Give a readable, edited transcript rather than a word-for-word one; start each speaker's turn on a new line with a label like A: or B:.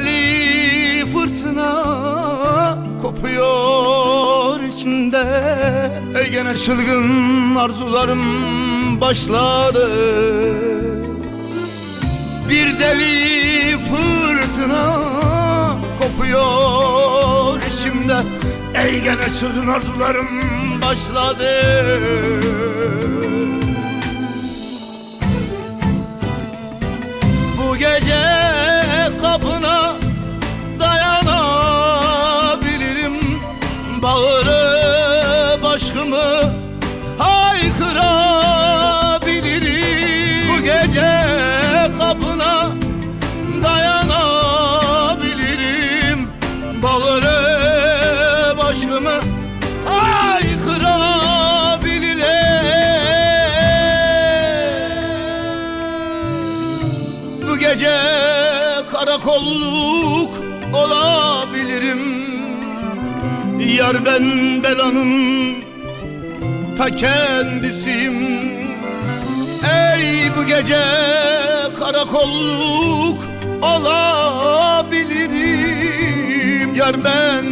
A: deli fırtına kopuyor içimde. Gene çılgın arzularım başladı. Bir deli fırtına kopuyor içimde. Gene çılgın arzularım başladı. Bu gece kapına dayanabilirim. Bağırıp aşkımı haykırabilirim. Bu gece kapına dayanabilirim. Bağırıp aşkımı haykırabilirim. Bu gece karakolluk olabilirim. Yar ben belanın ta kendisiyim. Ey bu gece karakolluk olabilirim. Yar ben